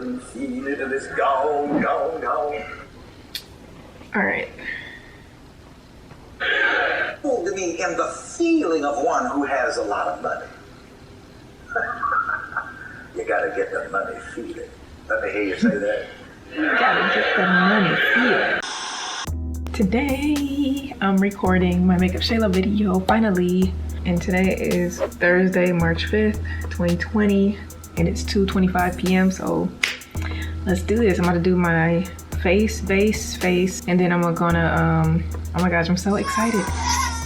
can feel it and it's gone, gone, gone. All right. Hold me in the feeling of one who has a lot of money. You gotta get the money feeling. Let me hear you say that. You gotta get the money feeling. Today, I'm recording my MakeupShayla video, finally. And today is Thursday, March 5th, 2020. And it's 2:25 p.m. So let's do this. I'm about to do my face, base, face. And then I'm gonna, oh my gosh, I'm so excited.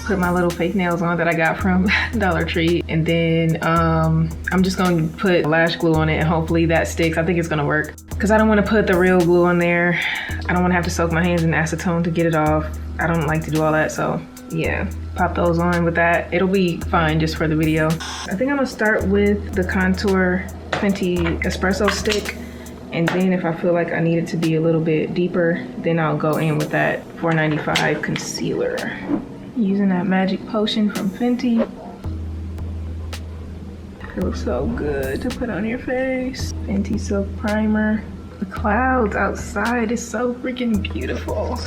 Put my little fake nails on that I got from Dollar Tree. And then I'm just gonna put lash glue on it and hopefully that sticks. I think it's gonna work. Cause I don't wanna put the real glue on there. I don't wanna have to soak my hands in acetone to get it off. I don't like to do all that, so yeah. Pop those on with that. It'll be fine just for the video. I think I'm gonna start with the contour Fenty espresso stick. And then if I feel like I need it to be a little bit deeper, then I'll go in with that 495 concealer. Using that magic potion from Fenty. Feels so good to put on your face. Fenty Silk Primer. The clouds outside is so freaking beautiful.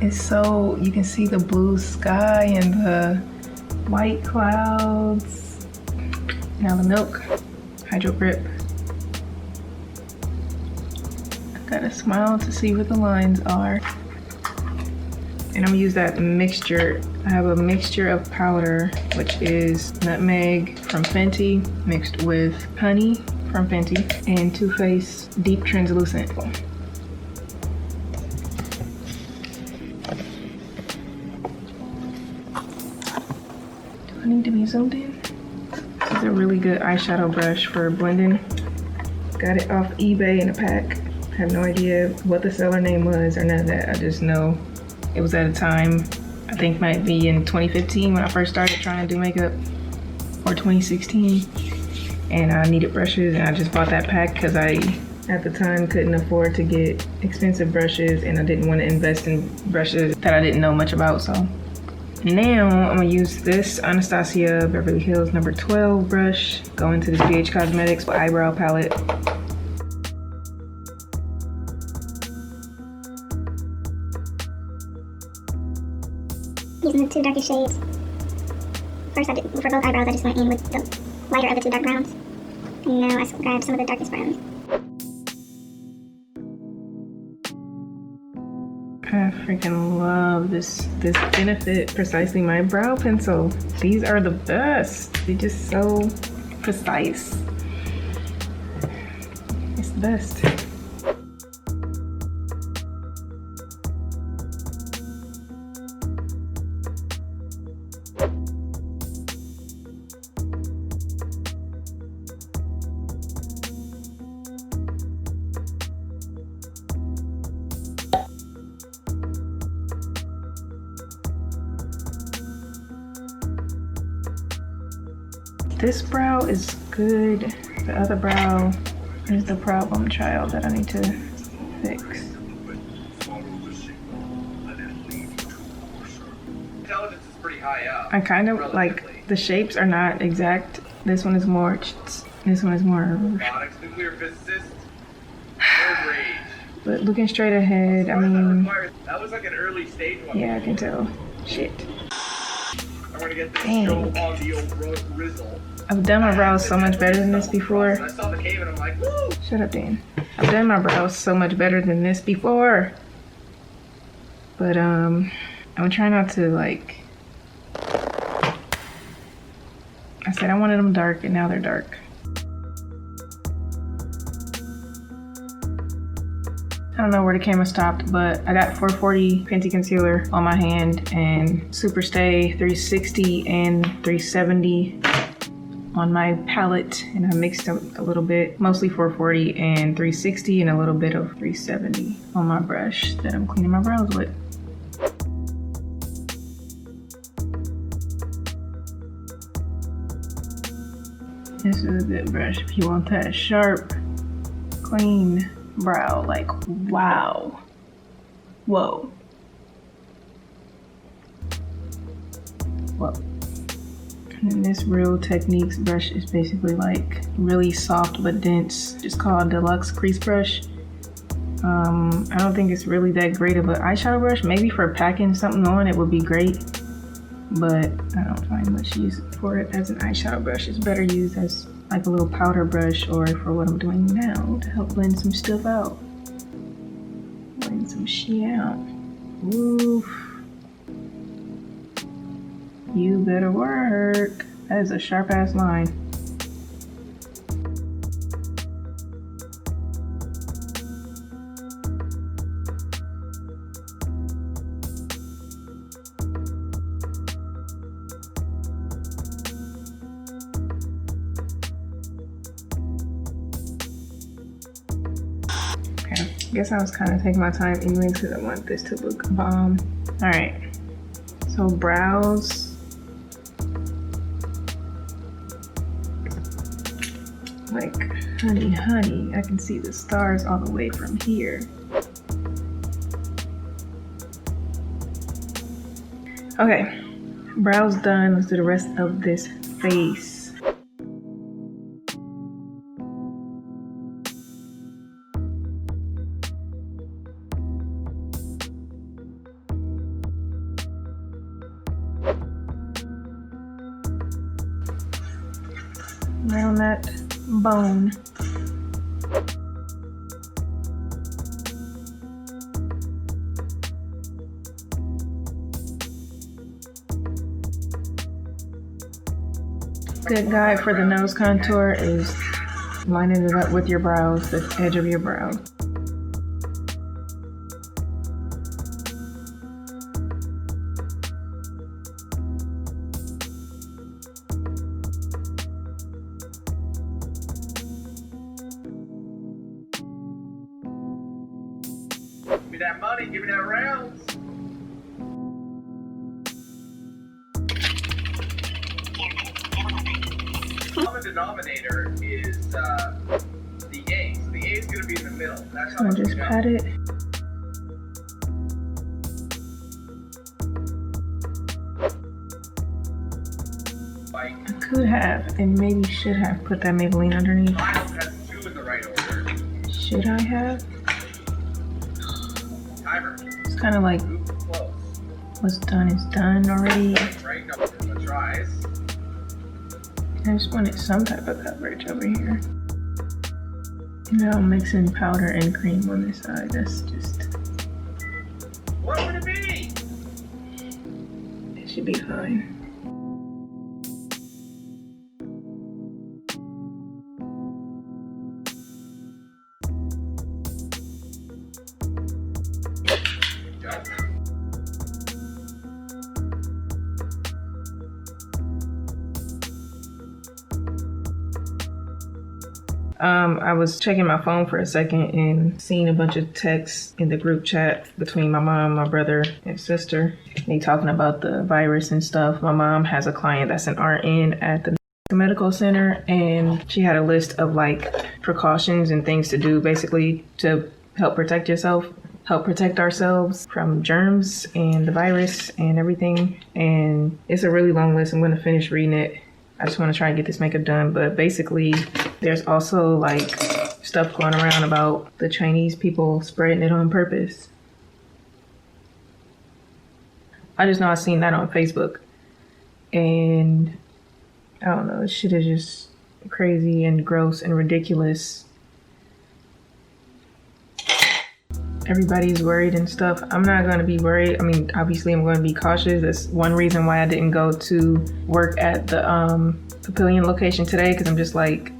It's so, you can see the blue sky and the white clouds. Now the milk, Hydro Grip. I gotta smile to see what the lines are. And I'm gonna use that mixture. I have a mixture of powder, which is nutmeg from Fenty, mixed with honey from Fenty, and Too Faced Deep Translucent. Do I need to be zoomed in? This is a really good eyeshadow brush for blending. Got it off eBay in a pack. I have no idea what the seller name was or none of that. I just know it was at a time, I think might be in 2015 when I first started trying to do makeup, or 2016. And I needed brushes and I just bought that pack because I, at the time, couldn't afford to get expensive brushes and I didn't want to invest in brushes that I didn't know much about, so. Now I'm gonna use this Anastasia Beverly Hills number 12 brush, go into the BH Cosmetics eyebrow palette. Using the two darkest shades. First, for both eyebrows, I just went in with the lighter of the two dark browns. And now I grabbed some of the darkest browns. I freaking love this Benefit Precisely My Brow Pencil. These are the best. They're just so precise. It's the best. This brow is good. The other brow is the problem child that I need to fix. Intelligence is pretty high up. I kind of like, the shapes are not exact. This one is more, this one is more. Robotics, nuclear physicist, road rage. But looking straight ahead, I mean. That was like an early stage one. Yeah, I can tell. Shit. I'm gonna get this Dang. show on the old Rizzle. I've done my brows so much better than this before. I saw the cave and I'm like, woo! Shut up, Dan. I've done my brows so much better than this before. But I'm trying not to like. I said I wanted them dark and now they're dark. I don't know where the camera stopped, but I got 440 Fenty concealer on my hand and Superstay 360 and 370 on my palette, and I mixed them a little bit, mostly 440 and 360 and a little bit of 370 on my brush that I'm cleaning my brows with. This is a good brush if you want that sharp, clean brow, like wow. Whoa. Whoa. And this Real Techniques brush is basically like really soft but dense, just called Deluxe Crease Brush. I don't think it's really that great of an eyeshadow brush. Maybe for packing something on it would be great, but I don't find much use for it as an eyeshadow brush. It's better used as like a little powder brush, or for what I'm doing now, to help blend some stuff out. Blend some shit out. Oof. You better work. That is a sharp ass line. Okay, I guess I was kind of taking my time anyways because I want this to look bomb. All right, so brows. Like, honey, I can see the stars all the way from here. Okay, brows done. Let's do the rest of this face. Around that bone. Good guide for the nose contour is lining it up with your brows, the edge of your brow. Give me that money, give me that rounds. Common denominator is the A. So the A is going to be in the middle. That's how I'll much just we know. pat it. Like, I could have, and maybe should have, put that Maybelline underneath. Miles has 2 in the right order. Should I have? Timer. It's kind of like Move close. what's done is done already. Right, no, the tries. I just wanted some type of coverage over here. Now I'm mixing powder and cream on this side. That's just, What would it be? it should be fine. I was checking my phone for a second and seeing a bunch of texts in the group chat between my mom, my brother, and sister. They talking about the virus and stuff. My mom has a client that's an RN at the medical center, and she had a list of like precautions and things to do basically to help protect yourself, help protect ourselves from germs and the virus and everything. And it's a really long list. I'm going to finish reading it. I just want to try and get this makeup done, but basically there's also like stuff going around about the Chinese people spreading it on purpose. I just know I've seen that on Facebook, and I don't know, this shit is just crazy and gross and ridiculous. Everybody's worried and stuff. I'm not going to be worried. I mean, obviously I'm going to be cautious. That's one reason why I didn't go to work at the Papillion location today, because I'm just like,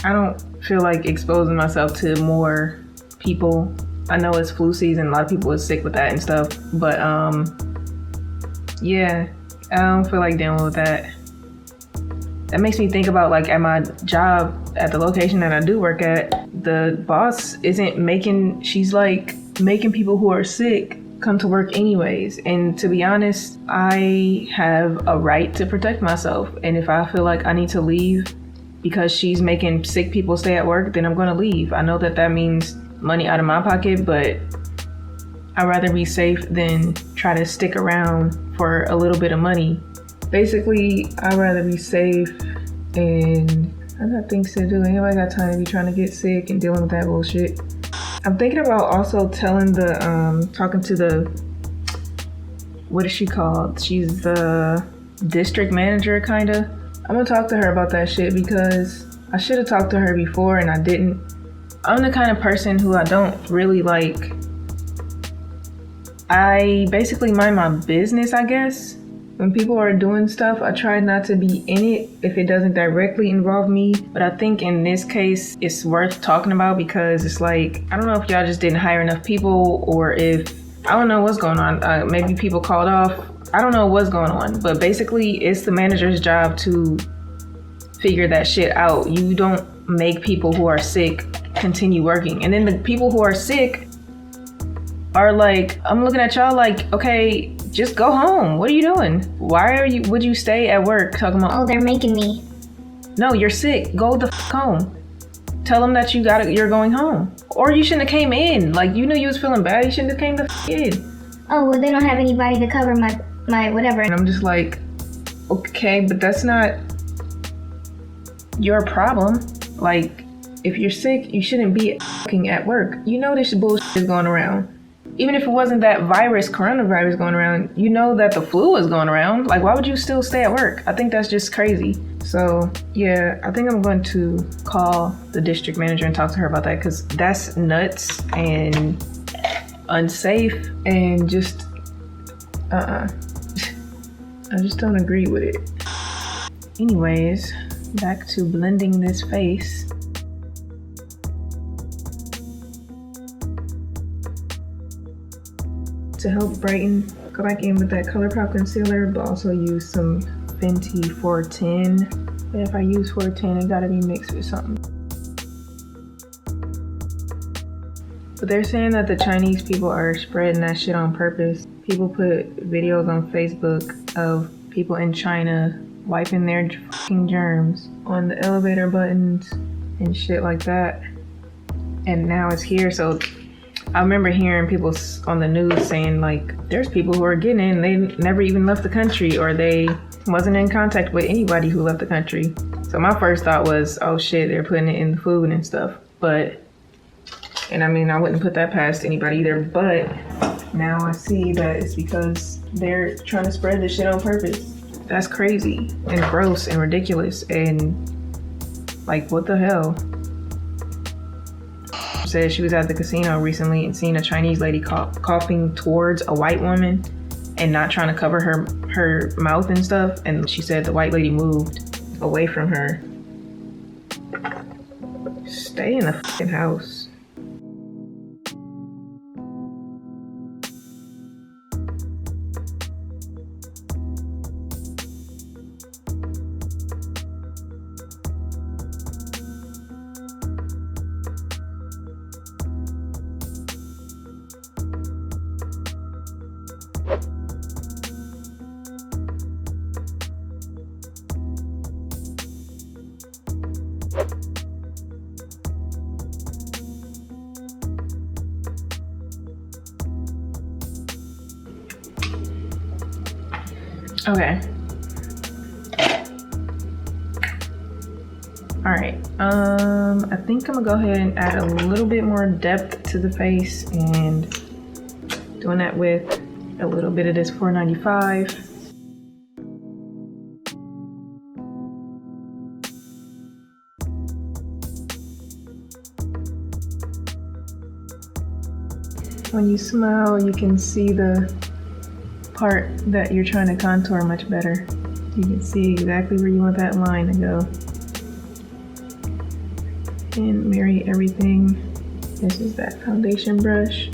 I don't feel like exposing myself to more people. I know it's flu season, a lot of people are sick with that and stuff, but yeah, I don't feel like dealing with that. That makes me think about like at my job at the location that I do work at, the boss isn't making, she's like making people who are sick come to work anyways. And to be honest, I have a right to protect myself. And if I feel like I need to leave because she's making sick people stay at work, then I'm gonna leave. I know that that means money out of my pocket, but I'd rather be safe than try to stick around for a little bit of money basically, I'd rather be safe, and I got things to do. Anybody got time to be trying to get sick and dealing with that bullshit? I'm thinking about also telling talking to the, what is she called? She's the district manager, kinda. I'm gonna talk to her about that shit because I should have talked to her before and I didn't. I'm the kind of person who I don't really like. I basically mind my business, I guess. When people are doing stuff, I try not to be in it if it doesn't directly involve me. But I think in this case, it's worth talking about because it's like, I don't know if y'all just didn't hire enough people or if, I don't know what's going on. Maybe people called off. I don't know what's going on. But basically, it's the manager's job to figure that shit out. You don't make people who are sick continue working. And then the people who are sick are like, I'm looking at y'all like, okay, just go home. What are you doing? Would you stay at work talking about, Oh, they're making me. no, you're sick. Go the f home. Tell them that you're going home. Or you shouldn't have came in. Like, you knew you was feeling bad. You shouldn't have came the f in. Oh, well, they don't have anybody to cover my whatever. And I'm just like, okay, but that's not your problem. Like, if you're sick, you shouldn't be fucking at work. You know this bullshit is going around. Even if it wasn't that coronavirus going around, you know that the flu was going around. Like, why would you still stay at work? I think that's just crazy. So, yeah, I think I'm going to call the district manager and talk to her about that because that's nuts and unsafe and just, I just don't agree with it. Anyways, back to blending this face. To help brighten, go back in with that ColourPop concealer, but also use some Fenty 410. But if I use 410, it gotta be mixed with something. But they're saying that the Chinese people are spreading that shit on purpose. People put videos on Facebook of people in China wiping their fucking germs on the elevator buttons and shit like that. And now it's here, so I remember hearing people on the news saying like, there's people who are getting in, they never even left the country or they wasn't in contact with anybody who left the country. So my first thought was, oh shit, they're putting it in the food and stuff. And I mean, I wouldn't put that past anybody either, but now I see that it's because they're trying to spread this shit on purpose. That's crazy and gross and ridiculous and like, what the hell? Said she was at the casino recently and seen a Chinese lady coughing towards a white woman and not trying to cover her mouth and stuff, and she said the white lady moved away from her. Stay in the fucking house. Okay. All right. I think I'm gonna go ahead and add a little bit more depth to the face, and doing that with a little bit of this 495. When you smile, you can see the part that you're trying to contour much better. You can see exactly where you want that line to go. And marry everything. This is that foundation brush.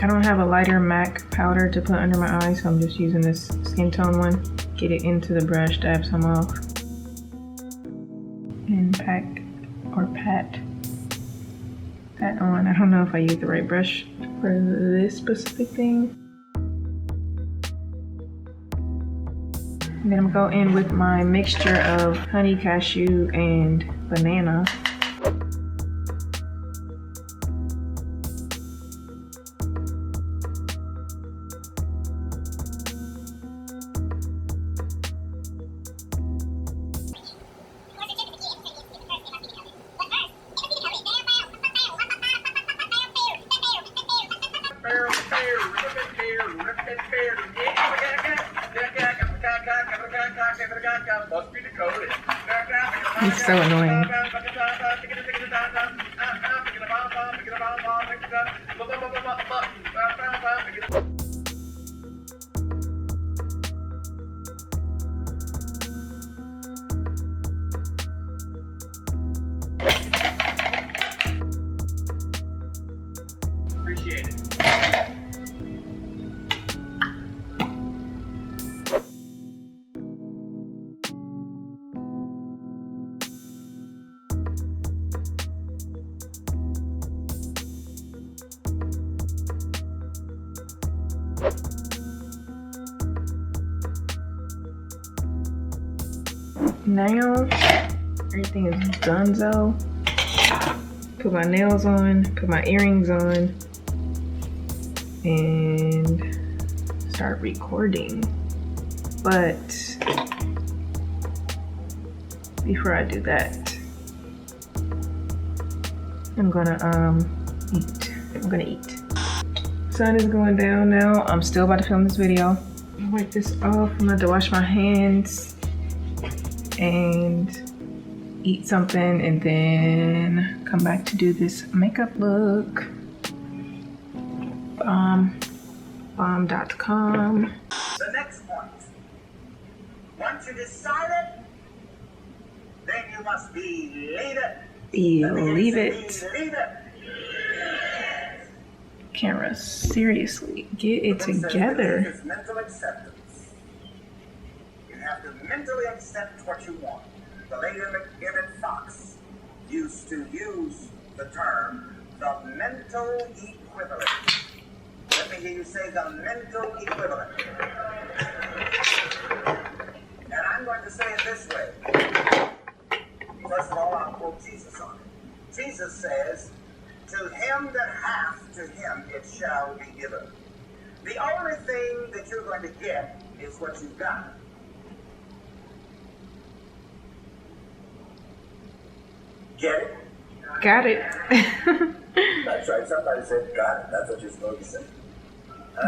I don't have a lighter MAC powder to put under my eyes, so I'm just using this skin tone one. Get it into the brush, dab some off, and pat on. I don't know if I used the right brush for this specific thing. And then I'm gonna go in with my mixture of honey, cashew, and banana. He's so annoying. Appreciate it. Now everything is donezo. Put my nails on, put my earrings on, and start recording. But before I do that, I'm gonna eat. I'm gonna eat. Sun is going down now. I'm still about to film this video. Wipe this off. I'm about to wash my hands and eat something, and then come back to do this makeup look. Bomb.com. The next point. Once you decide it, then you must believe it. Believe it. Believe it. Camera, seriously, get it together. It's mental acceptance. You have to mentally accept what you want. The late Emmett Fox used to use the term the mental equivalent. Let me hear you say the mental equivalent. And I'm going to say it this way. First of all, I'll quote Jesus on it. Jesus says, "To him that hath, to him it shall be given." The only thing that you're going to get is what you've got. Get it? Got it. That's right. Somebody said, got it. That's what you're supposed to say.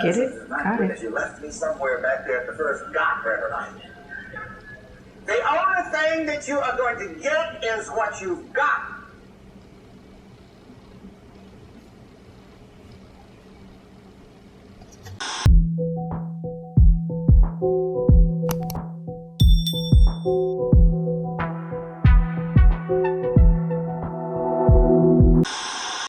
Get it? Got it. You left me somewhere back there at the first got forever night. The only thing that you are going to get is what you've got.